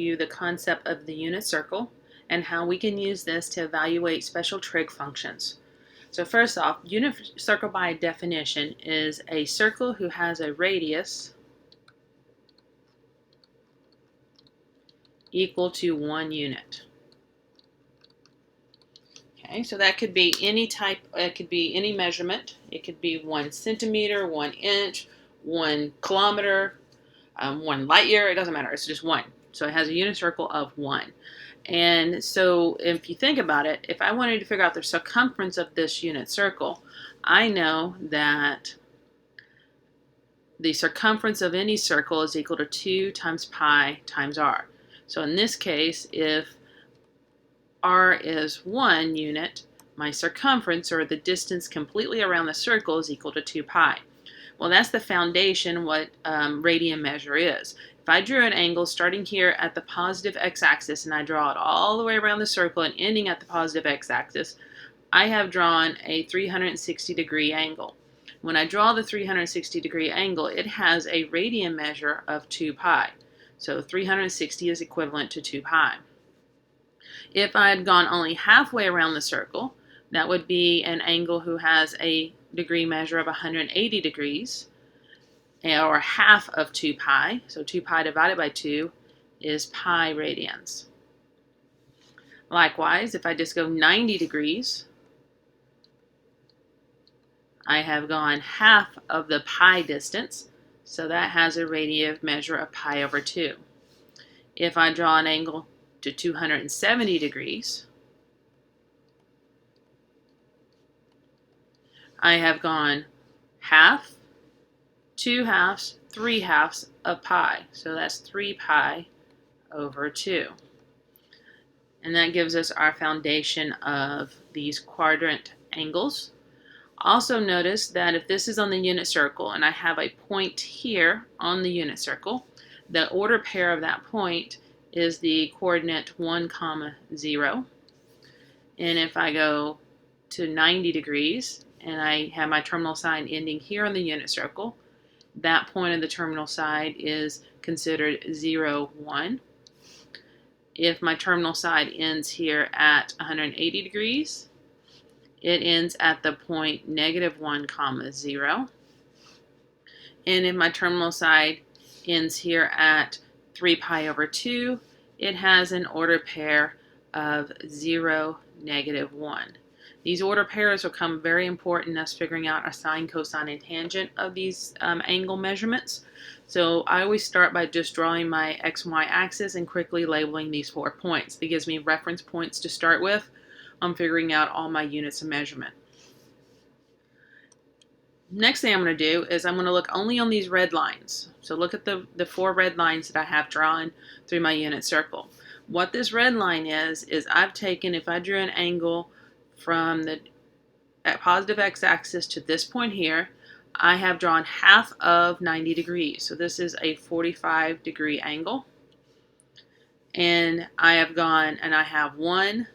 you the concept of the unit circle and how we can use this to evaluate special trig functions. So first off, unit circle by definition is a circle who has a radius equal to 1 unit. Okay, so that could be any type, it could be any measurement. It could be 1 centimeter, 1 inch, 1 kilometer, 1 light year, it doesn't matter, it's just 1. So it has a unit circle of 1. And so if you think about it, if I wanted to figure out the circumference of this unit circle, I know that the circumference of any circle is equal to 2 times pi times r. So in this case, if r is 1 unit, my circumference, or the distance completely around the circle, is equal to 2 pi. Well, that's the foundation what radian measure is. If I drew an angle starting here at the positive x-axis and I draw it all the way around the circle and ending at the positive x-axis, I have drawn a 360-degree angle. When I draw the 360-degree angle, it has a radian measure of 2 pi. So 360 is equivalent to 2 pi. If I had gone only halfway around the circle, that would be an angle who has a degree measure of 180 degrees, or half of 2 pi. So 2 pi divided by 2 is pi radians. Likewise, if I just go 90 degrees, I have gone half of the pi distance, so that has a radian measure of pi over 2. If I draw an angle to 270 degrees, I have gone half, 2 halves, 3 halves of pi. So that's 3 pi over 2. And that gives us our foundation of these quadrant angles. Also notice that if this is on the unit circle and I have a point here on the unit circle, the order pair of that point is the coordinate 1, 0. And if I go to 90 degrees and I have my terminal side ending here on the unit circle, that point of the terminal side is considered 0, 1. If my terminal side ends here at 180 degrees, it ends at the point -1, 0. And if my terminal side ends here at 3 pi over 2, it has an order pair of 0, -1. These order pairs will become very important in us figuring out our sine, cosine, and tangent of these angle measurements. So I always start by just drawing my x and y axis and quickly labeling these 4 points. That gives me reference points to start with on figuring out all my units of measurement. Next thing I'm going to do is I'm going to look only on these red lines. So look at the 4 red lines that I have drawn through my unit circle. What this red line is I've taken, if I drew an angle from the positive x-axis to this point here, I have drawn half of 90 degrees. So this is a 45-degree angle. And I have gone and I have 1,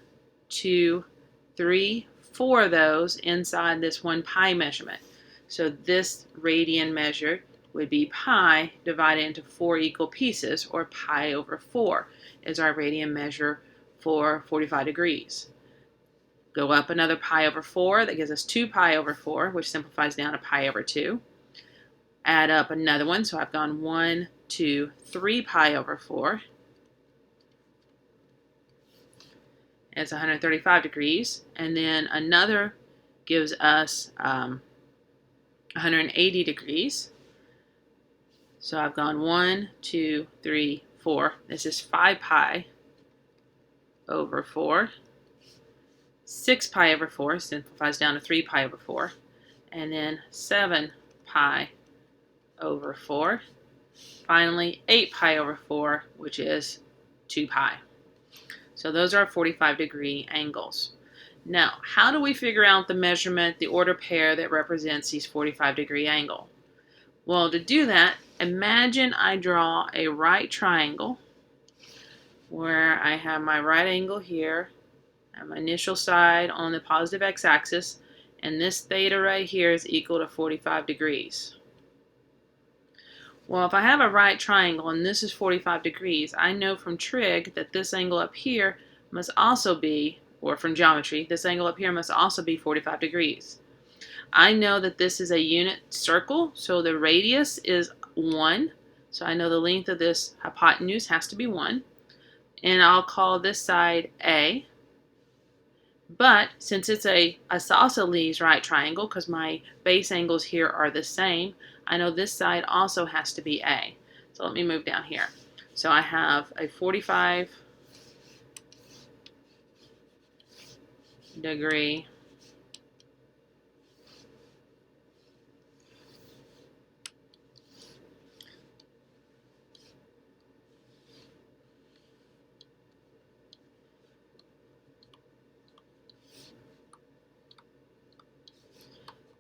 2, 3, 4 of those inside this 1 pi measurement. So this radian measure would be pi divided into 4 equal pieces, or pi over 4 is our radian measure for 45 degrees. Go up another pi over 4, that gives us 2 pi over 4, which simplifies down to pi over 2. Add up another one, so I've gone 1, 2, 3 pi over 4. It's 135 degrees. And then another gives us 180 degrees. So I've gone 1, 2, 3, 4. This is 5 pi over 4. 6 pi over 4 simplifies down to 3 pi over 4. And then 7 pi over 4. Finally, 8 pi over 4, which is 2 pi. So those are 45-degree angles. Now, how do we figure out the measurement, the order pair that represents these 45-degree angle? Well, to do that, imagine I draw a right triangle where I have my right angle here, I have my initial side on the positive x-axis, and this theta right here is equal to 45 degrees. Well, if I have a right triangle and this is 45 degrees, I know from trig that this angle up here must also be, or from geometry, this angle up here must also be 45 degrees. I know that this is a unit circle, so the radius is 1. So I know the length of this hypotenuse has to be 1. And I'll call this side A. But since it's a isosceles right triangle, because my base angles here are the same, I know this side also has to be A. So let me move down here. So I have a 45 degree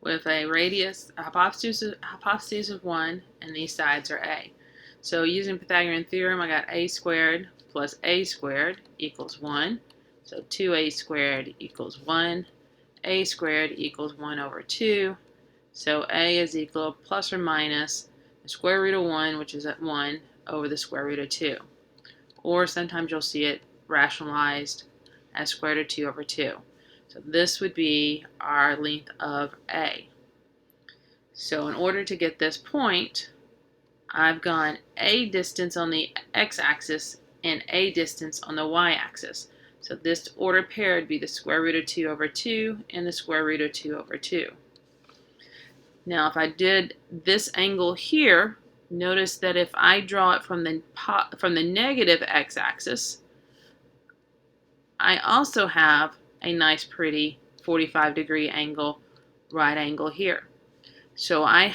with a radius, a hypotenuse of 1, and these sides are A. So using Pythagorean theorem, I got a squared plus a squared equals 1. So 2a squared equals 1. A squared equals 1 over 2. So a is equal to plus or minus the square root of 1, which is at 1, over the square root of 2. Or sometimes you'll see it rationalized as square root of 2 over 2. So this would be our length of A. So in order to get this point, I've gone a distance on the x-axis and a distance on the y-axis. So this order pair would be the square root of 2 over 2 and the square root of 2 over 2. Now if I did this angle here, notice that if I draw it from the negative x-axis, I also have a nice pretty 45-degree angle, right angle here. So I've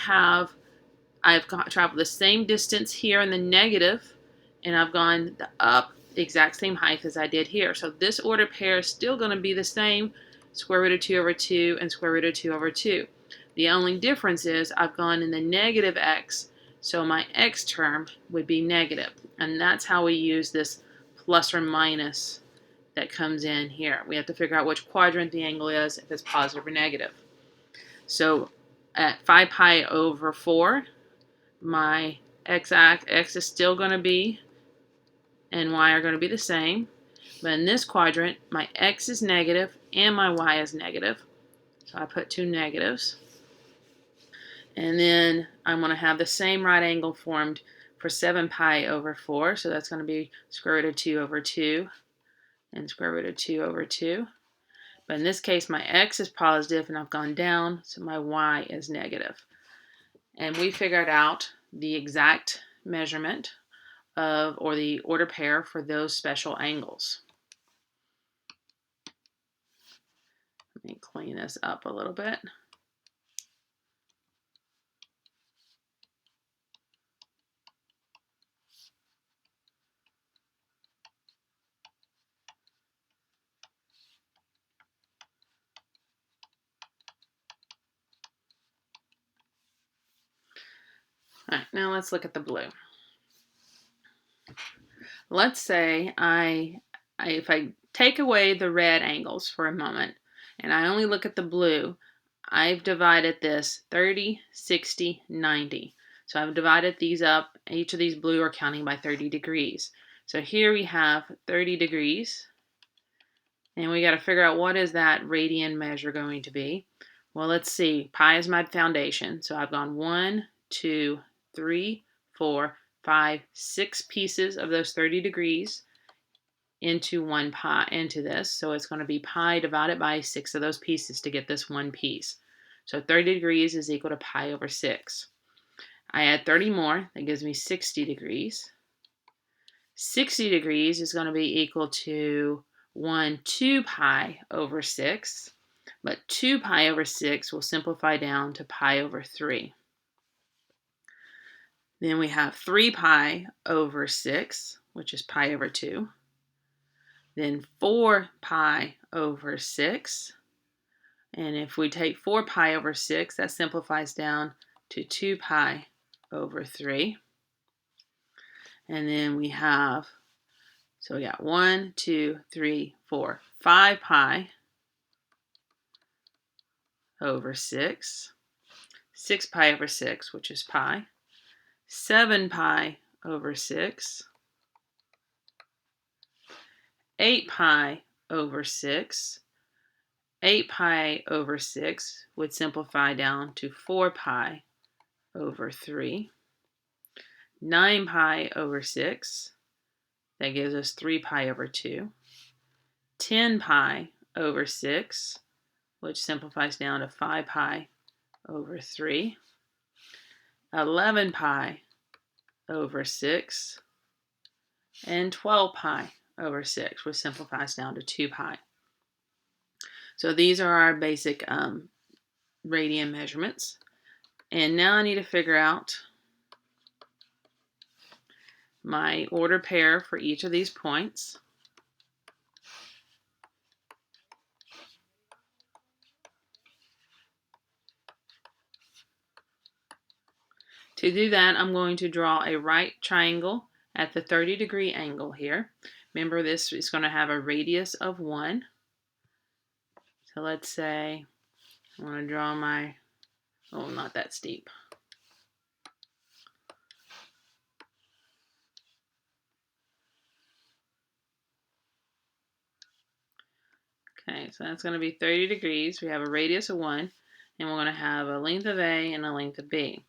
traveled the same distance here in the negative, and I've gone up the exact same height as I did here. So this order pair is still going to be the same, square root of 2 over 2 and square root of 2 over 2. The only difference is I've gone in the negative x, so my x term would be negative. And that's how we use this plus or minus that comes in here. We have to figure out which quadrant the angle is, if it's positive or negative. So at 5 pi over 4, my x is still going to be and y are going to be the same. But in this quadrant, my x is negative and my y is negative. So I put two negatives. And then I'm going to have the same right angle formed for 7 pi over 4. So that's going to be square root of 2 over 2 and square root of 2 over 2. But in this case, my x is positive and I've gone down, so my y is negative. And we figured out the exact measurement of, or the order pair for those special angles. Let me clean this up a little bit. All right, now let's look at the blue. Let's say if I take away the red angles for a moment and I only look at the blue, I've divided this 30, 60, 90. So I've divided these up. Each of these blue are counting by 30 degrees. So here we have 30 degrees. And we got to figure out what is that radian measure going to be. Well, let's see. Pi is my foundation. So I've gone 1, 2, 3, 4, 5, 6 pieces of those 30 degrees into this. So it's going to be pi divided by 6 of those pieces to get this one piece. So 30 degrees is equal to pi over 6. I add 30 more. That gives me 60 degrees. 60 degrees is going to be equal to 2 pi over 6. But 2 pi over 6 will simplify down to pi over 3. Then we have 3 pi over 6, which is pi over 2. Then 4 pi over 6. And if we take 4 pi over 6, that simplifies down to 2 pi over 3. And then we have, so we got 1, 2, 3, 4, 5 pi over 6. 6 pi over 6, which is pi. 7 pi over 6, 8 pi over 6, 8 pi over 6 would simplify down to 4 pi over 3, 9 pi over 6, that gives us 3 pi over 2, 10 pi over 6, which simplifies down to 5 pi over 3, 11 pi over 6, and 12 pi over 6, which simplifies down to 2 pi. So these are our basic radian measurements. And now I need to figure out my ordered pair for each of these points. To do that, I'm going to draw a right triangle at the 30-degree angle here. Remember, this is going to have a radius of 1. So let's say I want to draw my, oh, not that steep. Okay, so that's going to be 30 degrees. We have a radius of 1, and we're going to have a length of A and a length of B.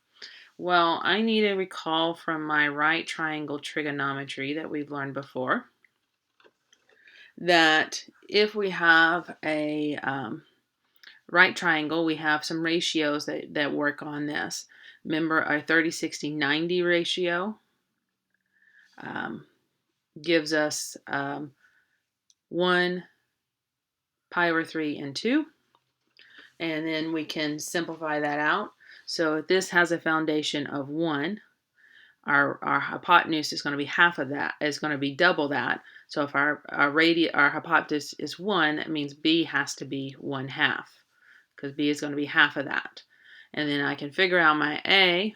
Well, I need to recall from my right triangle trigonometry that we've learned before that if we have a right triangle, we have some ratios that work on this. Remember, our 30-60-90 ratio gives us 1 pi over 3 and 2. And then we can simplify that out. So if this has a foundation of 1, our hypotenuse is going to be half of that. It's going to be double that. So if our hypotenuse is 1, that means B has to be 1/2, because B is going to be half of that. And then I can figure out my A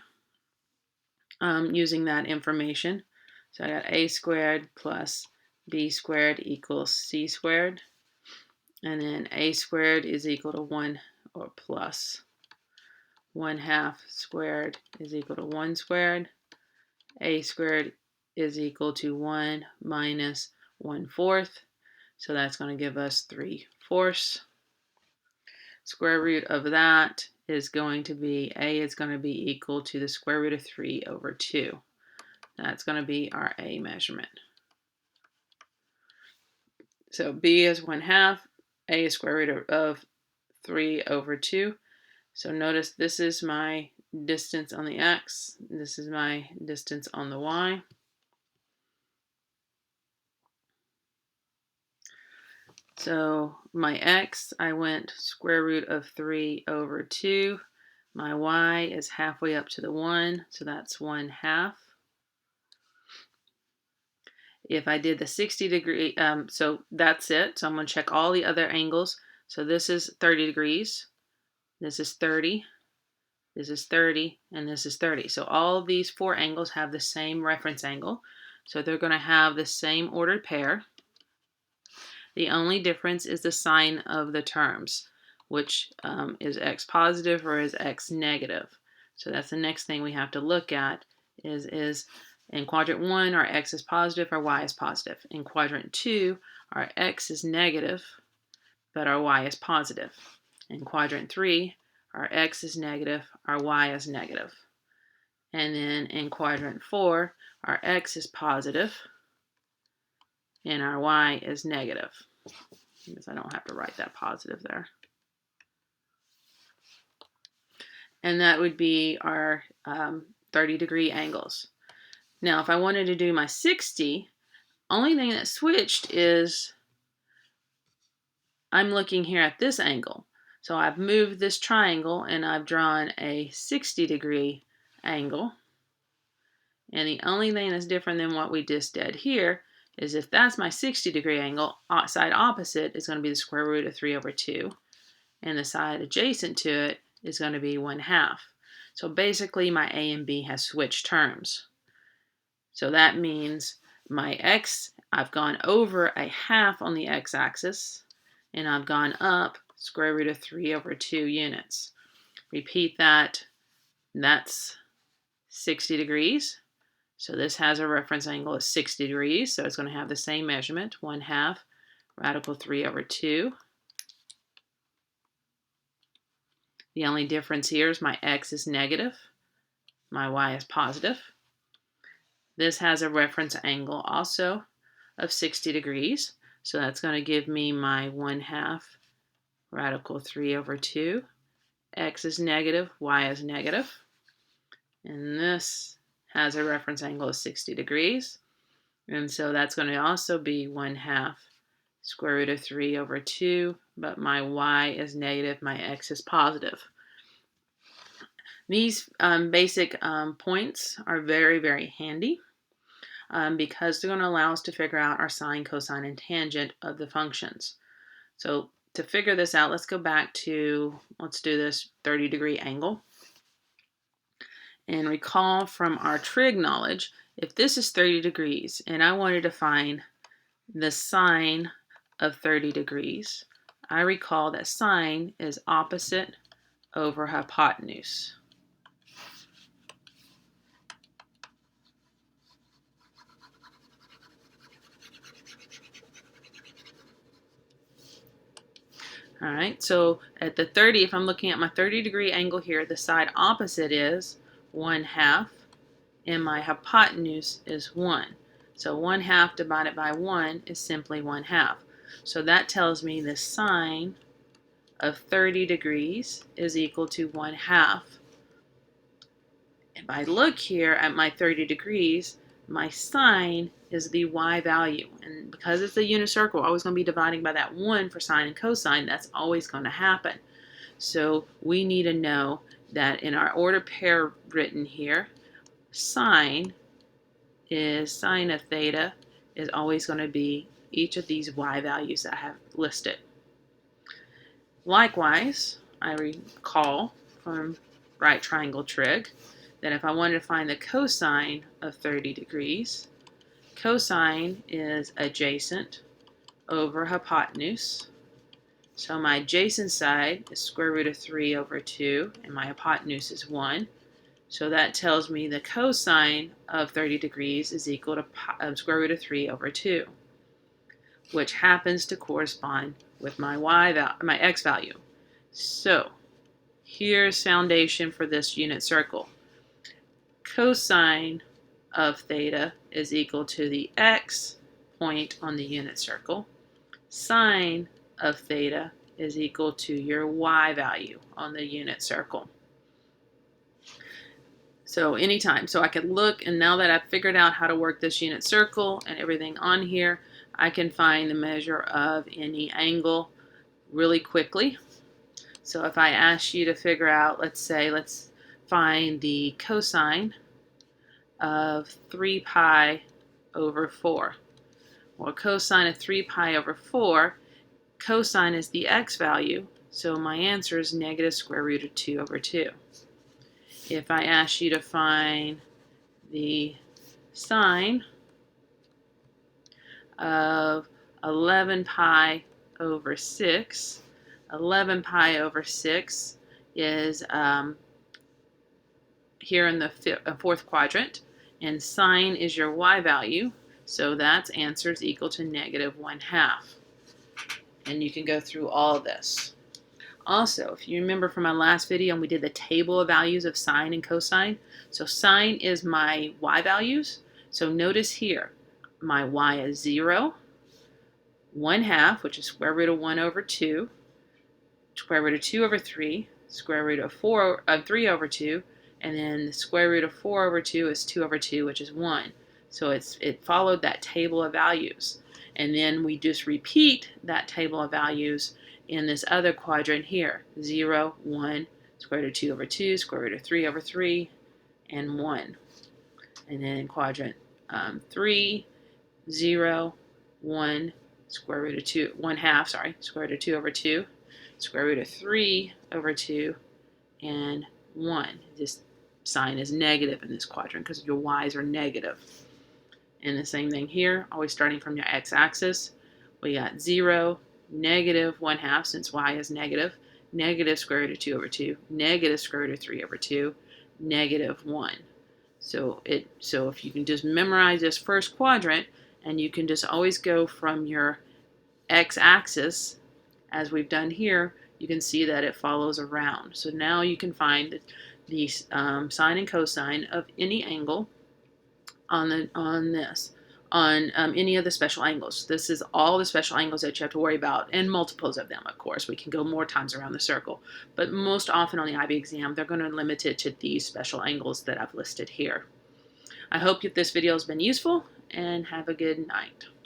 using that information. So I got A squared plus B squared equals C squared. And then A squared is equal to 1 or plus 1/2 squared is equal to 1 squared. A squared is equal to 1 minus 1/4. So that's going to give us 3/4. Square root of that is going to be, A is going to be equal to the square root of 3 over 2. That's going to be our A measurement. So B is 1/2. A is square root of 3 over 2. So notice this is my distance on the X. This is my distance on the Y. So my X, I went square root of 3 over 2. My Y is halfway up to the 1, so that's 1/2. If I did the 60-degree, so that's it. So I'm going to check all the other angles. So this is 30 degrees. This is 30. This is 30, and this is 30. So all of these 4 angles have the same reference angle. So they're going to have the same ordered pair. The only difference is the sign of the terms, which is x positive or is x negative. So that's the next thing we have to look at is in quadrant 1, our x is positive, our y is positive. In quadrant 2, our x is negative, but our y is positive. In quadrant 3, our x is negative, our y is negative. And then in quadrant 4, our x is positive, and our y is negative. Because I don't have to write that positive there. And that would be our 30-degree angles. Now, if I wanted to do my 60, only thing that switched is I'm looking here at this angle. So I've moved this triangle and I've drawn a 60-degree angle. And the only thing that's different than what we just did here is if that's my 60-degree angle, side opposite is going to be the square root of 3 over 2. And the side adjacent to it is going to be 1/2. So basically my A and B has switched terms. So that means my X, I've gone over a half on the X-axis, and I've gone up square root of 3 over 2 units. Repeat that. That's 60 degrees. So this has a reference angle of 60 degrees, so it's going to have the same measurement, 1/2 radical 3 over 2. The only difference here is my x is negative, my y is positive. This has a reference angle also of 60 degrees, so that's going to give me my 1/2 radical 3 over 2. X is negative, y is negative. And this has a reference angle of 60 degrees. And so that's going to also be 1/2 square root of 3 over 2, but my y is negative, my x is positive. These basic points are very, very handy because they're going to allow us to figure out our sine, cosine, and tangent of the functions. So to figure this out, let's go back to, let's do this 30-degree angle. And recall from our trig knowledge, if this is 30 degrees and I wanted to find the sine of 30 degrees, I recall that sine is opposite over hypotenuse. All right, so at the 30, if I'm looking at my 30-degree angle here, the side opposite is 1/2, and my hypotenuse is 1. So 1/2 divided by 1 is simply 1/2. So that tells me the sine of 30 degrees is equal to 1/2. If I look here at my 30 degrees, my sine is the y value. And because it's a unit circle, we're always going to be dividing by that 1 for sine and cosine. That's always going to happen. So we need to know that in our order pair written here, sine of theta is always going to be each of these y values that I have listed. Likewise, I recall from right triangle trig that if I wanted to find the cosine of 30 degrees, cosine is adjacent over hypotenuse. So my adjacent side is square root of 3 over 2, and my hypotenuse is 1. So that tells me the cosine of 30 degrees is equal to square root of 3 over 2, which happens to correspond with my my x value. So here's foundation for this unit circle. Cosine of theta is equal to the x point on the unit circle. Sine of theta is equal to your y value on the unit circle. So anytime, so I could look, and now that I've figured out how to work this unit circle and everything on here, I can find the measure of any angle really quickly. So if I ask you to figure out, let's find the cosine of 3 pi over 4. Well, cosine of 3 pi over 4, cosine is the x value, so my answer is negative square root of 2 over 2. If I ask you to find the sine of 11 pi over 6, 11 pi over 6 is here in the fourth quadrant, and sine is your y value, so that's answer is equal to negative 1/2. And you can go through all of this. Also, if you remember from my last video, we did the table of values of sine and cosine. So sine is my y values. So notice here, my y is 0, 1/2, which is square root of 1 over 2, square root of 2 over 3, square root of 3 over 2, and then the square root of 4 over 2 is 2 over 2, which is 1. So it followed that table of values. And then we just repeat that table of values in this other quadrant here. 0, 1, square root of 2 over 2, square root of 3 over 3, and 1. And then in quadrant 3, 0, 1, square root of 2, 1/2, sorry, square root of 2 over 2, square root of 3 over 2, and 1. This sign is negative in this quadrant because your y's are negative. And the same thing here, always starting from your x-axis. We got 0, negative 1/2, since y is negative, negative square root of 2 over 2, negative square root of 3 over 2, negative 1. So if you can just memorize this first quadrant, and you can just always go from your x-axis, as we've done here, you can see that it follows around. So now you can find the sine and cosine of any angle on any of the special angles. This is all the special angles that you have to worry about, and multiples of them, of course. We can go more times around the circle, but most often on the IB exam, they're going to limit it to these special angles that I've listed here. I hope that this video has been useful, and have a good night.